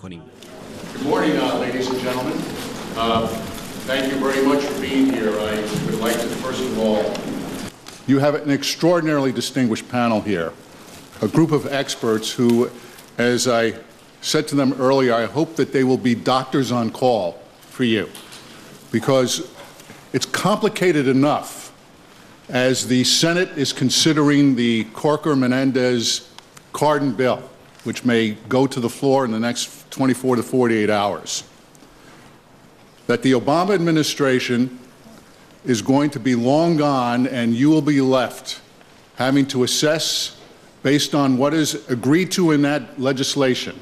کنیم. Good morning, ladies and gentlemen. Thank you very much for being here. I would like to, first of all, you have an extraordinarily distinguished panel here, a group of experts who, as I said to them earlier, I hope that they will be doctors on call for you, because it's complicated enough as the Senate is considering the Corker-Menendez-Cardin bill, which may go to the floor in the next 24 to 48 hours, that the Obama administration is going to be long gone and you will be left having to assess, based on what is agreed to in that legislation,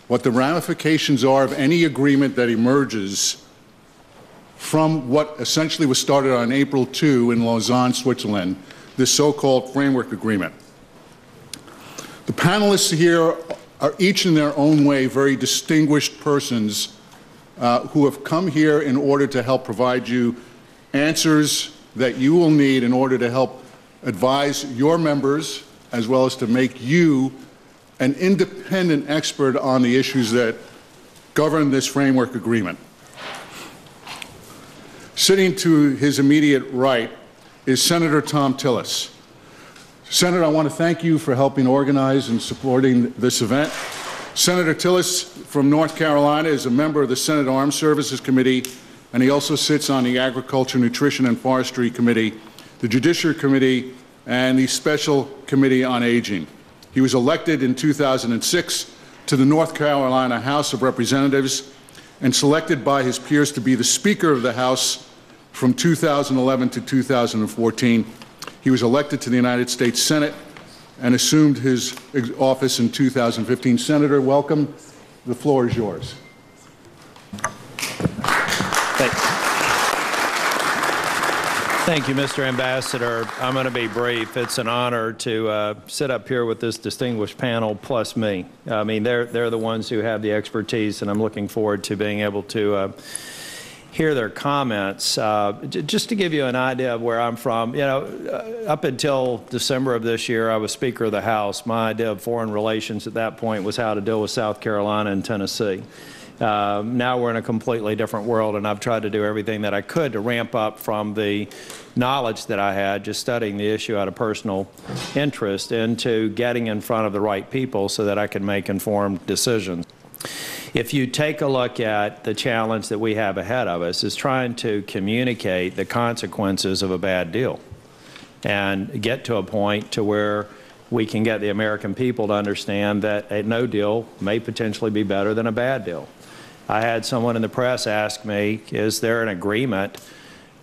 what the ramifications are of any agreement that emerges from what essentially was started on April 2 in Lausanne, Switzerland, this so-called framework agreement. The panelists here are each in their own way very distinguished persons who have come here in order to help provide you answers that you will need in order to help advise your members, as well as to make you an independent expert on the issues that govern this framework agreement. Sitting to his immediate right is Senator Thom Tillis. Senator, I want to thank you for helping organize and supporting this event. Senator Tillis from North Carolina is a member of the Senate Armed Services Committee, and he also sits on the Agriculture, Nutrition, and Forestry Committee, the Judiciary Committee, and the Special Committee on Aging. He was elected in 2006 to the North Carolina House of Representatives and selected by his peers to be the Speaker of the House from 2011 to 2014. He was elected to the United States Senate and assumed his office in 2015. Senator, welcome. The floor is yours. Thank you, Mr. Ambassador. I'm going to be brief. It's an honor to sit up here with this distinguished panel, plus me. I mean, they're the ones who have the expertise, and I'm looking forward to being able to hear their comments. Just to give you an idea of where I'm from, you know, up until December of this year, I was Speaker of the House. My idea of foreign relations at that point was how to deal with South Carolina and Tennessee. Now we're in a completely different world, and I've tried to do everything that I could to ramp up from the knowledge that I had just studying the issue out of personal interest into getting in front of the right people so that I can make informed decisions. If you take a look at the challenge that we have ahead of us, is trying to communicate the consequences of a bad deal and get to a point to where we can get the American people to understand that a no deal may potentially be better than a bad deal. I had someone in the press ask me, is there an agreement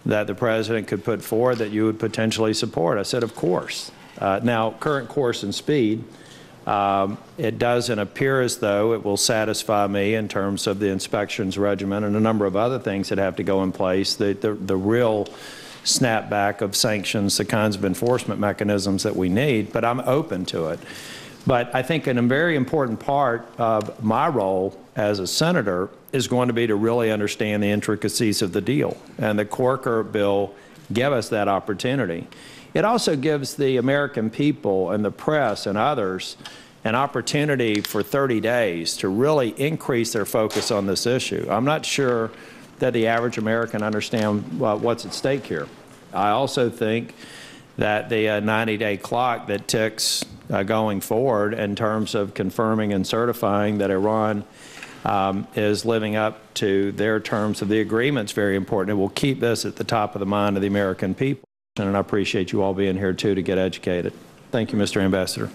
that the President could put forward that you would potentially support? I said, of course. Now, current course and speed, it doesn't appear as though it will satisfy me in terms of the inspections regimen and a number of other things that have to go in place. The real snapback of sanctions, the kinds of enforcement mechanisms that we need, but I'm open to it. But I think a very important part of my role as a senator is going to be to really understand the intricacies of the deal. And the Corker bill gave us that opportunity. It also gives the American people and the press and others an opportunity for 30 days to really increase their focus on this issue. I'm not sure that the average American understands what's at stake here. I also think that the 90-day clock that ticks going forward in terms of confirming and certifying that Iran is living up to their terms of the agreement is very important. It will keep this at the top of the mind of the American people. And I appreciate you all being here, too, to get educated. Thank you, Mr. Ambassador.